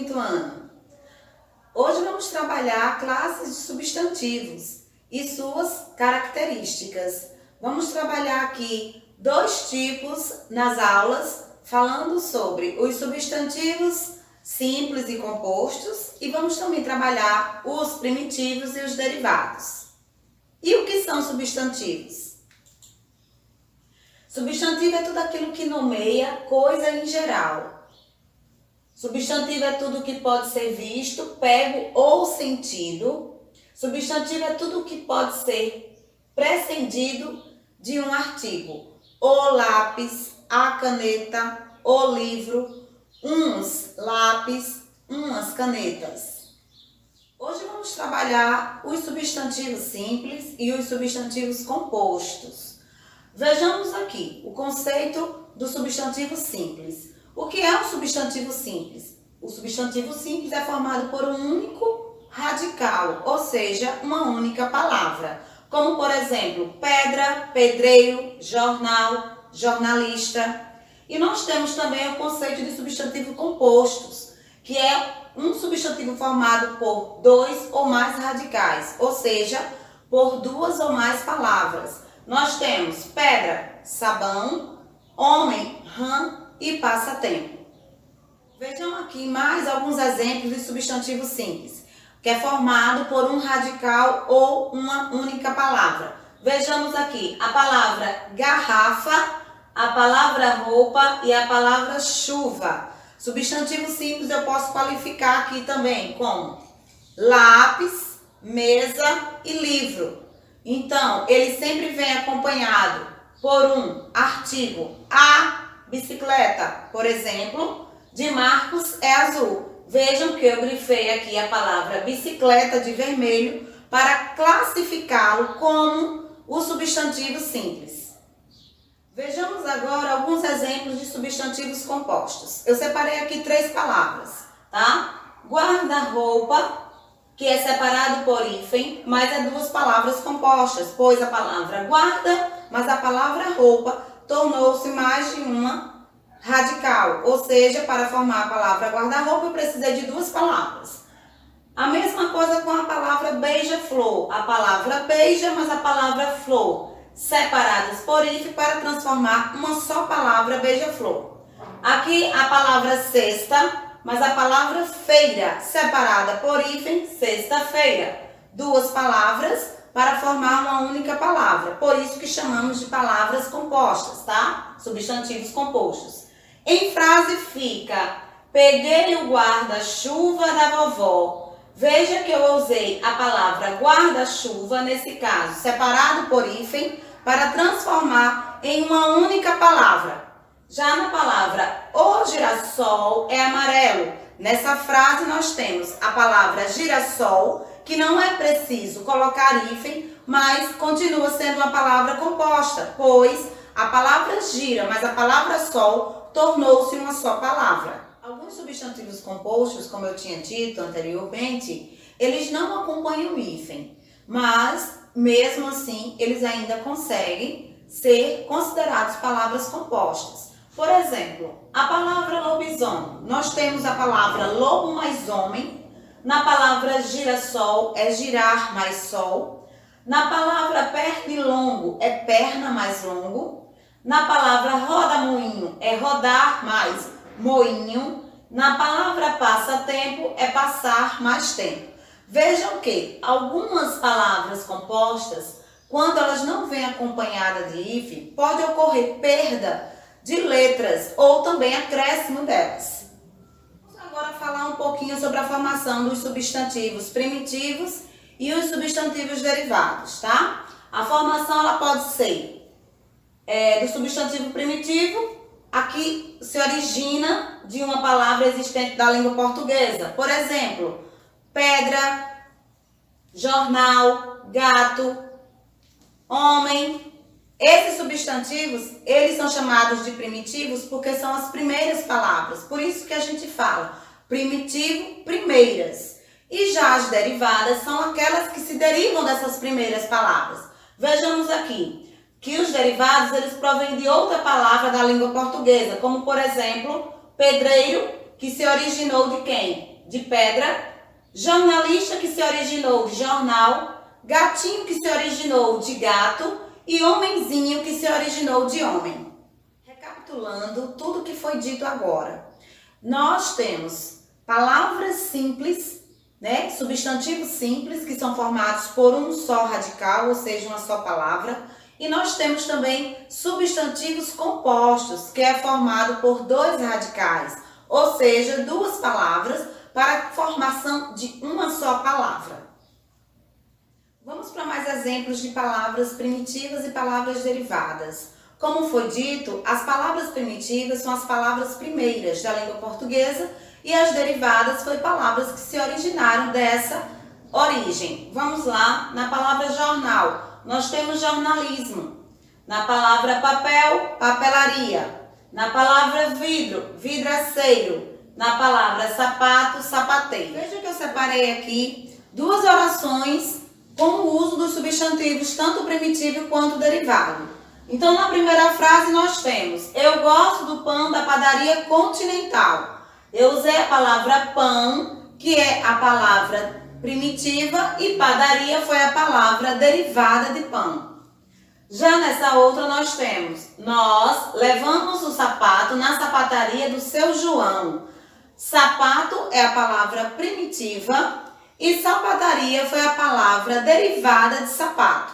quinto ano. Hoje vamos trabalhar classes de substantivos e suas características. Vamos trabalhar aqui dois tipos nas aulas, falando sobre os substantivos simples e compostos, e vamos também trabalhar os primitivos e os derivados. E o que são substantivos? Substantivo é tudo aquilo que nomeia coisa em geral. Substantivo é tudo que pode ser visto, pego ou sentido. Substantivo é tudo que pode ser prescindido de um artigo. O lápis, a caneta, o livro, uns lápis, umas canetas. Hoje vamos trabalhar os substantivos simples e os substantivos compostos. Vejamos aqui o conceito do substantivo simples. O que é um substantivo simples? O substantivo simples é formado por um único radical, ou seja, uma única palavra. Como, por exemplo, pedra, pedreiro, jornal, jornalista. E nós temos também o conceito de substantivo compostos, que é um substantivo formado por dois ou mais radicais, ou seja, por duas ou mais palavras. Nós temos pedra, sabão, homem, rã e passatempo. Vejam aqui mais alguns exemplos de substantivo simples, que é formado por um radical ou uma única palavra. Vejamos aqui a palavra garrafa, a palavra roupa e a palavra chuva. Substantivo simples eu posso qualificar aqui também como lápis, mesa e livro. Então, ele sempre vem acompanhado por um artigo. A bicicleta, por exemplo, de Marcos é azul. Vejam que eu grifei aqui a palavra bicicleta de vermelho para classificá-lo como o substantivo simples. Vejamos agora alguns exemplos de substantivos compostos. Eu separei aqui 3 palavras, tá? Guarda-roupa, que é separado por hífen, mas é 2 palavras compostas, pois a palavra guarda, mas a palavra roupa tornou-se mais de uma radical, ou seja, para formar a palavra guarda-roupa eu precisei de 2 palavras. A mesma coisa com a palavra beija-flor, a palavra beija, mas a palavra flor, separadas por hífen para transformar uma só palavra beija-flor. Aqui a palavra cesta, mas a palavra feira, separada por hífen, sexta-feira. 2 palavras para formar uma única palavra. Por isso que chamamos de palavras compostas, tá? Substantivos compostos. Em frase fica, peguei o guarda-chuva da vovó. Veja que eu usei a palavra guarda-chuva, nesse caso, separado por hífen, para transformar em uma única palavra. Já na palavra o girassol é amarelo. Nessa frase nós temos a palavra girassol, que não é preciso colocar hífen, mas continua sendo uma palavra composta, pois a palavra gira, mas a palavra sol tornou-se uma só palavra. Alguns substantivos compostos, como eu tinha dito anteriormente, eles não acompanham hífen, mas mesmo assim eles ainda conseguem ser considerados palavras compostas. Por exemplo, a palavra lobisomem, nós temos a palavra lobo mais homem, na palavra girassol é girar mais sol, na palavra pernilongo é perna mais longo, na palavra roda-moinho é rodar mais moinho, na palavra passatempo é passar mais tempo. Vejam que algumas palavras compostas, quando elas não vêm acompanhadas de hífen, pode ocorrer perda de letras ou também acréscimo delas. Vamos agora falar um pouquinho sobre a formação dos substantivos primitivos e os substantivos derivados, tá? A formação ela pode ser do substantivo primitivo, aqui se origina de uma palavra existente da língua portuguesa. Por exemplo, pedra, jornal, gato, homem. Esses substantivos, eles são chamados de primitivos porque são as primeiras palavras. Por isso que a gente fala primitivo, primeiras. E já as derivadas são aquelas que se derivam dessas primeiras palavras. Vejamos aqui que os derivados, eles provêm de outra palavra da língua portuguesa, como, por exemplo, pedreiro, que se originou de quem? de pedra, jornalista, que se originou de jornal, gatinho, que se originou de gato, e homenzinho, que se originou de homem. Recapitulando tudo que foi dito agora, nós temos palavras simples, né? Substantivos simples, que são formados por um só radical, ou seja, uma só palavra. E nós temos também substantivos compostos, que é formado por dois radicais, ou seja, duas palavras para a formação de uma só palavra. Vamos para mais exemplos de palavras primitivas e palavras derivadas. Como foi dito, as palavras primitivas são as palavras primeiras da língua portuguesa e as derivadas foram palavras que se originaram dessa origem. Vamos lá, na palavra jornal, nós temos jornalismo. Na palavra papel, papelaria. Na palavra vidro, vidraceiro. Na palavra sapato, sapateiro. Veja que eu separei aqui duas orações com o uso dos substantivos, tanto primitivo quanto derivado. Então, na primeira frase nós temos: eu gosto do pão da padaria Continental. Eu usei a palavra pão, que é a palavra primitiva, e padaria foi a palavra derivada de pão. Já nessa outra nós temos: nós levamos o sapato na sapataria do seu João. Sapato é a palavra primitiva e sapataria foi a palavra derivada de sapato.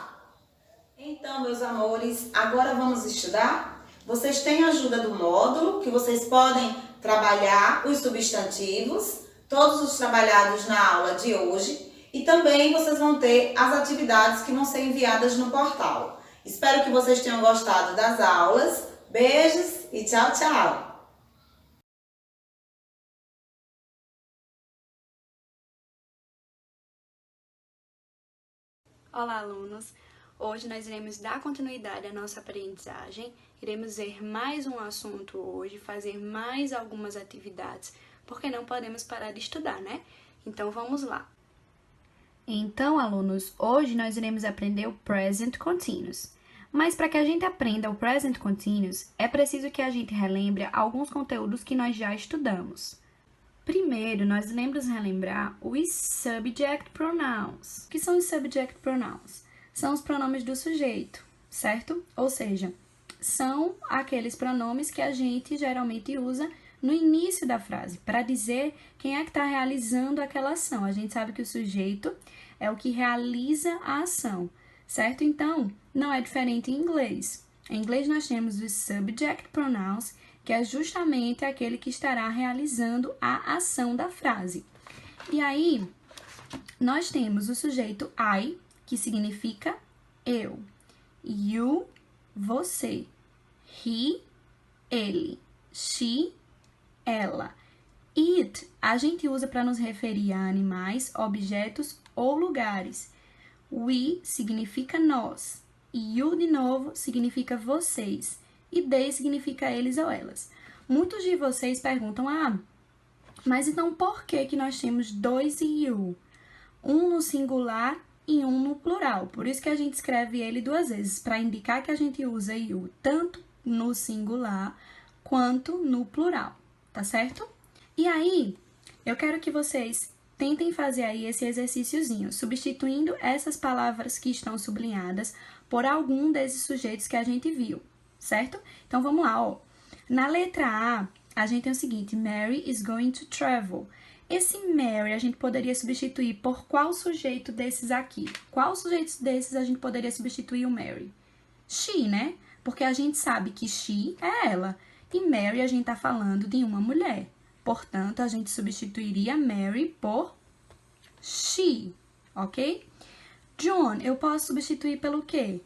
Então, meus amores, agora vamos estudar? Vocês têm a ajuda do módulo, que vocês podem trabalhar os substantivos, todos os trabalhados na aula de hoje, e também vocês vão ter as atividades que vão ser enviadas no portal. Espero que vocês tenham gostado das aulas. Beijos e tchau, tchau! Olá, alunos! Hoje nós iremos dar continuidade à nossa aprendizagem, iremos ver mais um assunto hoje, fazer mais algumas atividades, porque não podemos parar de estudar, né? Então vamos lá! Então, alunos, hoje nós iremos aprender o Present Continuous. Mas para que a gente aprenda o Present Continuous, é preciso que a gente relembre alguns conteúdos que nós já estudamos. Primeiro, nós iremos relembrar os Subject Pronouns. O que são os Subject Pronouns? São os pronomes do sujeito, certo? Ou seja, são aqueles pronomes que a gente geralmente usa no início da frase, para dizer quem é que está realizando aquela ação. A gente sabe que o sujeito é o que realiza a ação, certo? Então, não é diferente em inglês. Em inglês, nós temos os Subject Pronouns, que é justamente aquele que estará realizando a ação da frase. E aí, nós temos o sujeito I, que significa eu. You, você. He, ele. She, ela. It, a gente usa para nos referir a animais, objetos ou lugares. We significa nós. You, de novo, significa vocês. E they significa eles ou elas. Muitos de vocês perguntam, mas então por que nós temos dois you? Um no singular e um no plural. Por isso que a gente escreve ele duas vezes, para indicar que a gente usa you tanto no singular quanto no plural, tá certo? E aí, eu quero que vocês tentem fazer aí esse exercíciozinho, substituindo essas palavras que estão sublinhadas por algum desses sujeitos que a gente viu, certo? Então, vamos lá, ó. Na letra A, a gente tem o seguinte: Mary is going to travel. Esse Mary a gente poderia substituir por qual sujeito desses aqui? Qual sujeito desses a gente poderia substituir o Mary? She, né? Porque a gente sabe que she é ela. E Mary a gente tá falando de uma mulher. Portanto, a gente substituiria Mary por she, ok? John, eu posso substituir pelo quê?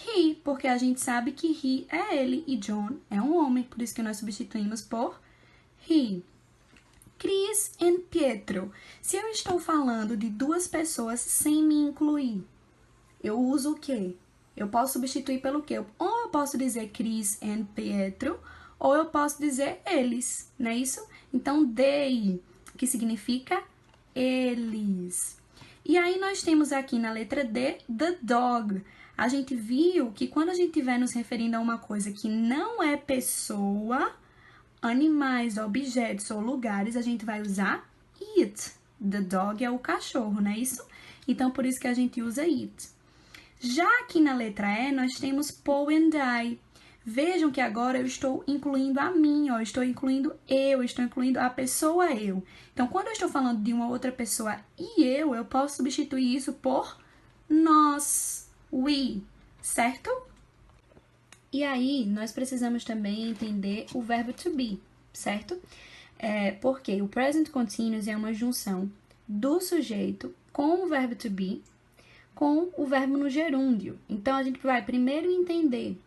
He, porque a gente sabe que he é ele e John é um homem, por isso que nós substituímos por he. Chris e Pietro. Se eu estou falando de duas pessoas sem me incluir, eu uso o quê? Eu posso substituir pelo quê? Ou eu posso dizer Chris e Pietro, ou eu posso dizer eles, não é isso? Então, they, que significa eles. E aí, nós temos aqui na letra D, the dog. A gente viu que quando a gente estiver nos referindo a uma coisa que não é pessoa, animais, objetos ou lugares, a gente vai usar it. The dog é o cachorro, não é isso? Então, por isso que a gente usa it. Já aqui na letra E, nós temos Paul and I. Vejam que agora eu estou incluindo a mim, ó, estou incluindo eu, estou incluindo a pessoa eu. Então, quando eu estou falando de uma outra pessoa e eu posso substituir isso por nós, we, certo? E aí, nós precisamos também entender o verbo to be, certo? Porque o present continuous é uma junção do sujeito com o verbo to be, com o verbo no gerúndio. Então, a gente vai primeiro entender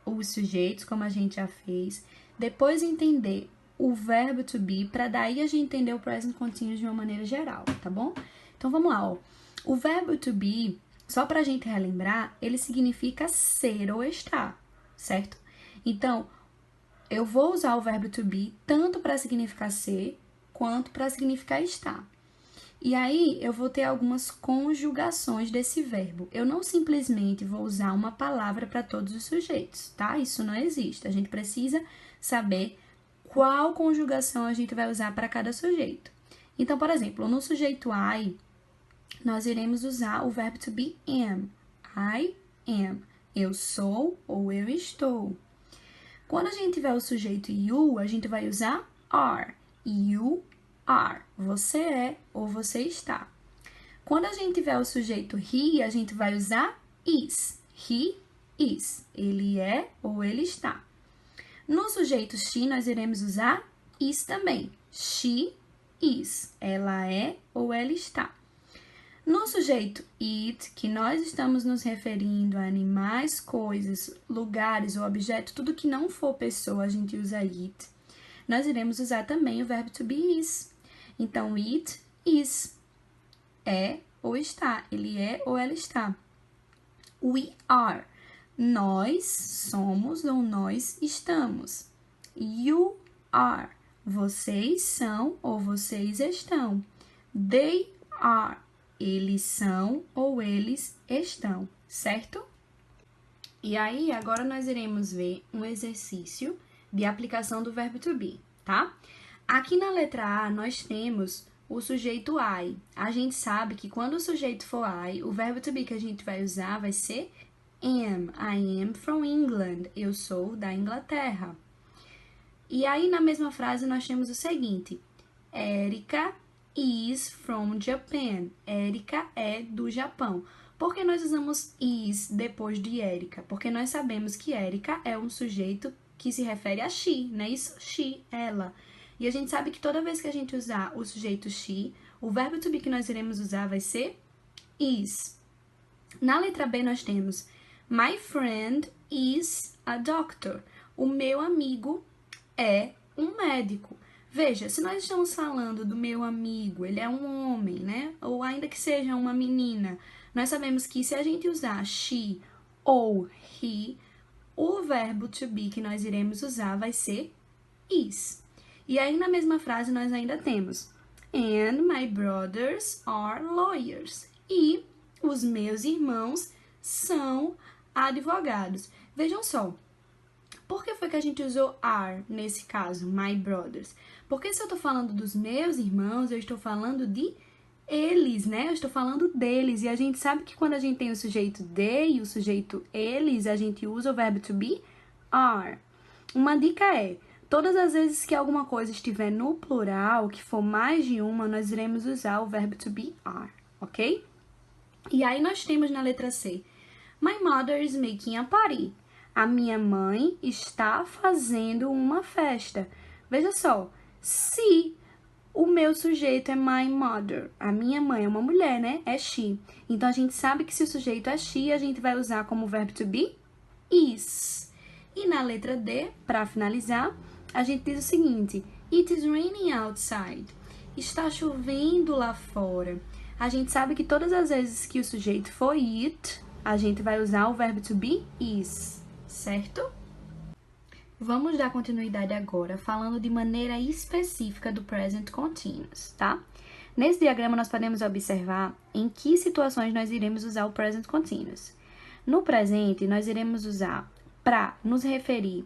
os sujeitos, como a gente já fez, depois entender o verbo to be, para daí a gente entender o present continuous de uma maneira geral, tá bom? Então, vamos lá, ó. O verbo to be, só pra gente relembrar, ele significa ser ou estar, certo? Então, eu vou usar o verbo to be tanto para significar ser, quanto para significar estar. E aí, eu vou ter algumas conjugações desse verbo. Eu não simplesmente vou usar uma palavra para todos os sujeitos, tá? Isso não existe. A gente precisa saber qual conjugação a gente vai usar para cada sujeito. Então, por exemplo, no sujeito I, nós iremos usar o verbo to be am. I am. Eu sou ou eu estou. Quando a gente tiver o sujeito you, a gente vai usar are. You are. Você é ou você está. Quando a gente tiver o sujeito he, a gente vai usar is. He is. Ele é ou ele está. No sujeito she, nós iremos usar is também. She is. Ela é ou ela está. No sujeito it, que nós estamos nos referindo a animais, coisas, lugares ou objetos, tudo que não for pessoa, a gente usa it. Nós iremos usar também o verbo to be is. Então, it is. É ou está. Ele é ou ela está. We are. Nós somos ou nós estamos. You are. Vocês são ou vocês estão. They are. Eles são ou eles estão, certo? E aí, agora nós iremos ver um exercício de aplicação do verbo to be, tá? Aqui na letra A, nós temos o sujeito I. A gente sabe que quando o sujeito for I, o verbo to be que a gente vai usar vai ser am. I am from England. Eu sou da Inglaterra. E aí, na mesma frase, nós temos o seguinte. Erika is from Japan. Erika é do Japão. Por que nós usamos is depois de Erika? Porque nós sabemos que Erika é um sujeito que se refere a she, né? Isso, she, ela. E a gente sabe que toda vez que a gente usar o sujeito she, o verbo to be que nós iremos usar vai ser is. Na letra B nós temos my friend is a doctor. O meu amigo é um médico. Veja, se nós estamos falando do meu amigo, ele é um homem, né? Ou ainda que seja uma menina, nós sabemos que se a gente usar she ou he, o verbo to be que nós iremos usar vai ser is. E aí, na mesma frase, nós ainda temos and my brothers are lawyers. E os meus irmãos são advogados. Vejam só, por que foi que a gente usou are nesse caso, my brothers? Porque se eu tô falando dos meus irmãos, eu estou falando de eles, né? Eu estou falando deles. E a gente sabe que quando a gente tem o sujeito they e o sujeito eles, a gente usa o verbo to be are. Uma dica é, todas as vezes que alguma coisa estiver no plural, que for mais de uma, nós iremos usar o verbo to be are, ok? E aí nós temos na letra C, my mother is making a party. A minha mãe está fazendo uma festa. Veja só, se o meu sujeito é my mother, a minha mãe é uma mulher, né? É she. Então, a gente sabe que se o sujeito é she, a gente vai usar como verbo to be is. E na letra D, para finalizar, a gente diz o seguinte, it is raining outside. Está chovendo lá fora. A gente sabe que todas as vezes que o sujeito for it, a gente vai usar o verbo to be is, certo? Vamos dar continuidade agora, falando de maneira específica do present continuous, tá? Nesse diagrama, nós podemos observar em que situações nós iremos usar o present continuous. No presente, nós iremos usar para nos referir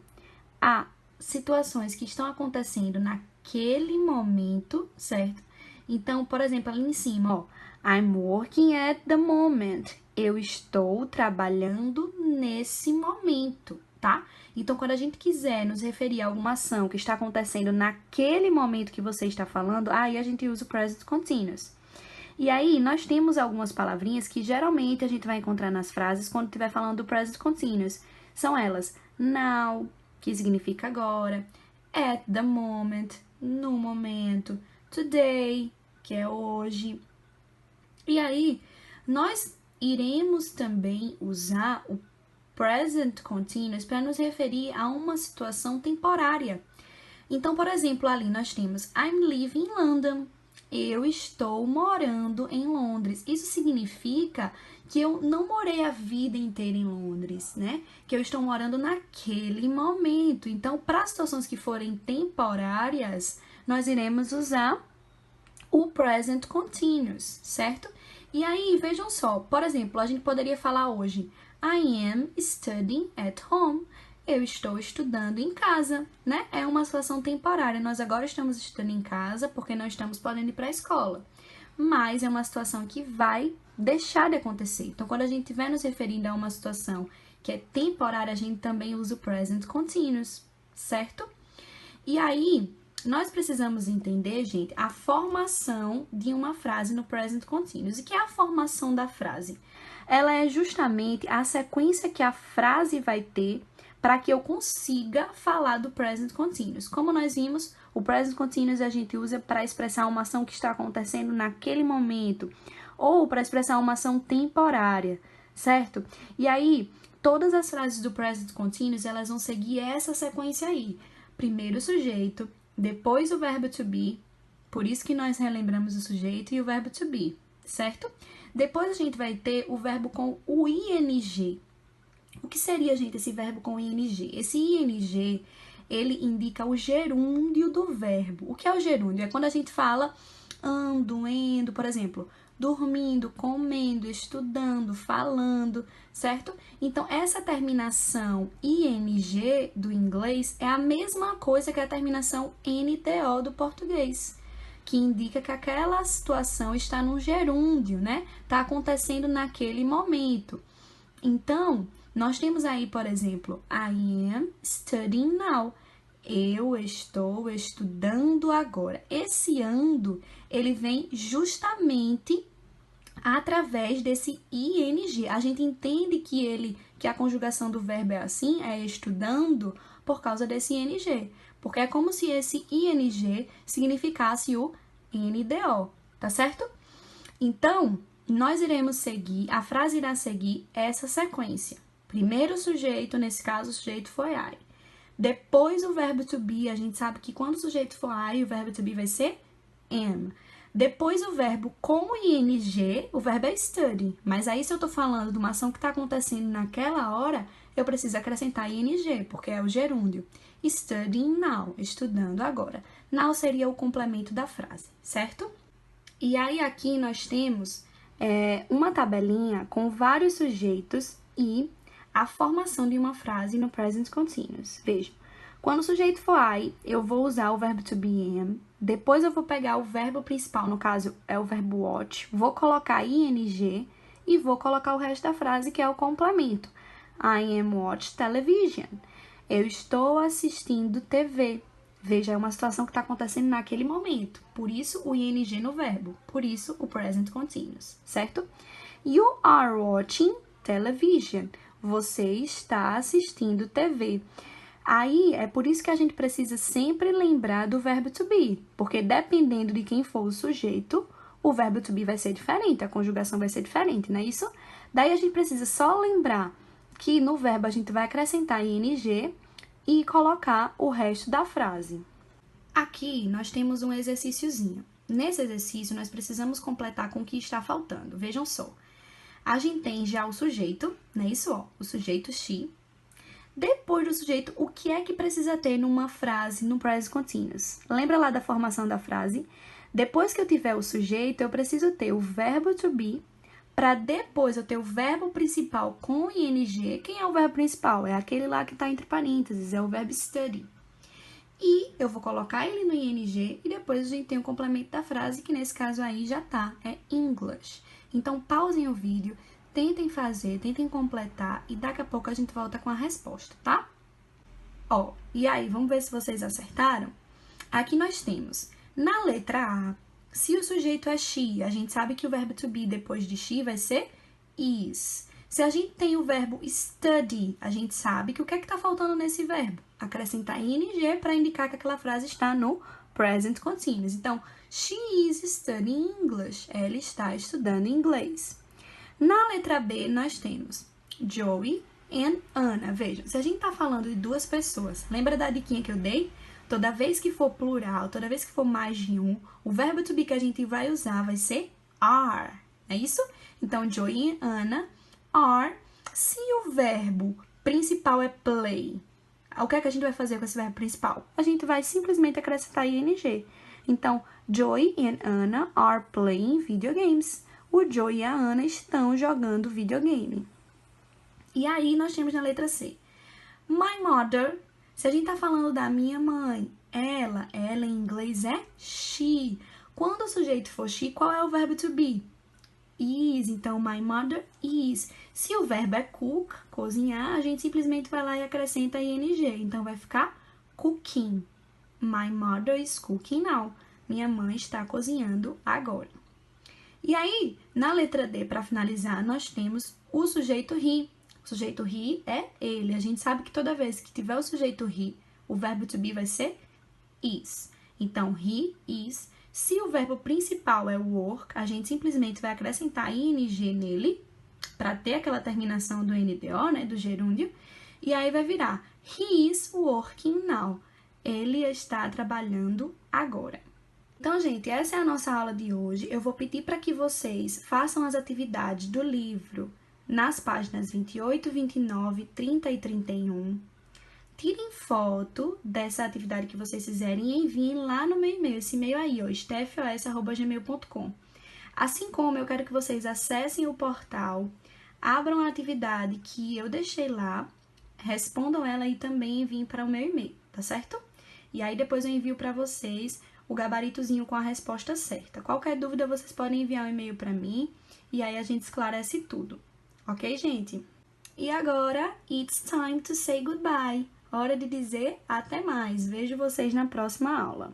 a situações que estão acontecendo naquele momento, certo? Então, por exemplo, ali em cima, ó, I'm working at the moment. Eu estou trabalhando nesse momento, tá? Então, quando a gente quiser nos referir a alguma ação que está acontecendo naquele momento que você está falando, aí a gente usa o present continuous. E aí, nós temos algumas palavrinhas que geralmente a gente vai encontrar nas frases quando estiver falando do present continuous. São elas now, que significa agora, at the moment, no momento, today, que é hoje. E aí, nós iremos também usar o present continuous para nos referir a uma situação temporária. Então, por exemplo, ali nós temos I'm living in London. Eu estou morando em Londres. Isso significa que eu não morei a vida inteira em Londres, né? Que eu estou morando naquele momento. Então, para situações que forem temporárias, nós iremos usar o present continuous, certo? E aí, vejam só, por exemplo, a gente poderia falar hoje I am studying at home. Eu estou estudando em casa, né? É uma situação temporária. Nós agora estamos estudando em casa porque não estamos podendo ir para a escola. Mas é uma situação que vai deixar de acontecer. Então, quando a gente estiver nos referindo a uma situação que é temporária, a gente também usa o present continuous, certo? E aí, nós precisamos entender, gente, a formação de uma frase no present continuous. E que é a formação da frase? Ela é justamente a sequência que a frase vai ter para que eu consiga falar do present continuous. Como nós vimos, o present continuous a gente usa para expressar uma ação que está acontecendo naquele momento, ou para expressar uma ação temporária, certo? E aí, todas as frases do present continuous, elas vão seguir essa sequência aí. Primeiro o sujeito, depois o verbo to be, por isso que nós relembramos o sujeito e o verbo to be, certo? Depois a gente vai ter o verbo com o ing. O que seria, gente, esse verbo com ing? Esse ing, ele indica o gerúndio do verbo. O que é o gerúndio? É quando a gente fala ando, indo, por exemplo, dormindo, comendo, estudando, falando, certo? Então, essa terminação ing do inglês é a mesma coisa que a terminação nto do português, que indica que aquela situação está no gerúndio, né? Está acontecendo naquele momento. Então, nós temos aí, por exemplo, I am studying now. Eu estou estudando agora. Esse ando, ele vem justamente através desse ing. A gente entende que a conjugação do verbo é assim, é estudando, por causa desse ing. Porque é como se esse ing significasse o NDO, tá certo? Então, nós iremos seguir, a frase irá seguir essa sequência. Primeiro o sujeito, nesse caso o sujeito foi I. Depois o verbo to be, a gente sabe que quando o sujeito for I, o verbo to be vai ser am. Depois o verbo com ing, o verbo é study. Mas aí se eu tô falando de uma ação que está acontecendo naquela hora, eu preciso acrescentar ing, porque é o gerúndio. Studying now, estudando agora. Now seria o complemento da frase, certo? E aí aqui nós temos uma tabelinha com vários sujeitos e a formação de uma frase no present continuous. Vejam, quando o sujeito for I, eu vou usar o verbo to be am, depois eu vou pegar o verbo principal, no caso é o verbo watch, vou colocar ing e vou colocar o resto da frase, que é o complemento. I am watch television. Eu estou assistindo TV. Veja, é uma situação que está acontecendo naquele momento. Por isso, o ing no verbo. Por isso, o present continuous, certo? You are watching television. Você está assistindo TV. Aí, é por isso que a gente precisa sempre lembrar do verbo to be. Porque dependendo de quem for o sujeito, o verbo to be vai ser diferente, a conjugação vai ser diferente, não é isso? Daí, a gente precisa só lembrar que no verbo a gente vai acrescentar ing e colocar o resto da frase. Aqui nós temos um exercíciozinho. Nesse exercício nós precisamos completar com o que está faltando. Vejam só. A gente tem já o sujeito, não é isso? Ó, o sujeito she. Depois do sujeito, o que é que precisa ter numa frase no present continuous? Lembra lá da formação da frase? Depois que eu tiver o sujeito, eu preciso ter o verbo to be, para depois eu ter o verbo principal com ing. Quem é o verbo principal? É aquele lá que está entre parênteses, é o verbo study. E eu vou colocar ele no ing e depois a gente tem o complemento da frase, que nesse caso aí já tá, é English. Então, pausem o vídeo, tentem fazer, tentem completar e daqui a pouco a gente volta com a resposta, tá? Ó, e aí, vamos ver se vocês acertaram? Aqui nós temos, na letra A, se o sujeito é she, a gente sabe que o verbo to be depois de she vai ser is. Se a gente tem o verbo study, a gente sabe que o que é que tá faltando nesse verbo? Acrescentar ing para indicar que aquela frase está no present continuous. Então, she is studying English. Ela está estudando inglês. Na letra B, nós temos Joey and Anna. Vejam, se a gente tá falando de duas pessoas, lembra da diquinha que eu dei? Toda vez que for plural, toda vez que for mais de um, o verbo to be que a gente vai usar vai ser are. É isso? Então, Joey e Anna are. Se o verbo principal é play, o que é que a gente vai fazer com esse verbo principal? A gente vai simplesmente acrescentar ing. Então, Joey and Anna are playing video games. O Joey e a Anna estão jogando videogame. E aí, nós temos na letra C. My mother. Se a gente tá falando da minha mãe, ela em inglês é she. Quando o sujeito for she, qual é o verbo to be? Is. Então, my mother is. Se o verbo é cook, cozinhar, a gente simplesmente vai lá e acrescenta ing. Então, vai ficar cooking. My mother is cooking now. Minha mãe está cozinhando agora. E aí, na letra D, para finalizar, nós temos o sujeito he. O sujeito he é ele. A gente sabe que toda vez que tiver o sujeito he, o verbo to be vai ser is. Então, he is. Se o verbo principal é work, a gente simplesmente vai acrescentar ing nele, para ter aquela terminação do NDO, né, do gerúndio, e aí vai virar he is working now. Ele está trabalhando agora. Então, gente, essa é a nossa aula de hoje. Eu vou pedir para que vocês façam as atividades do livro nas páginas 28, 29, 30 e 31. Tirem foto dessa atividade que vocês fizerem e enviem lá no meu e-mail, esse e-mail aí, ó, stefos@gmail.com. Assim como eu quero que vocês acessem o portal, abram a atividade que eu deixei lá, respondam ela e também enviem para o meu e-mail, tá certo? E aí depois eu envio para vocês o gabaritozinho com a resposta certa. Qualquer dúvida, vocês podem enviar um e-mail para mim e aí a gente esclarece tudo. Ok, gente? E agora, it's time to say goodbye. Hora de dizer até mais. Vejo vocês na próxima aula.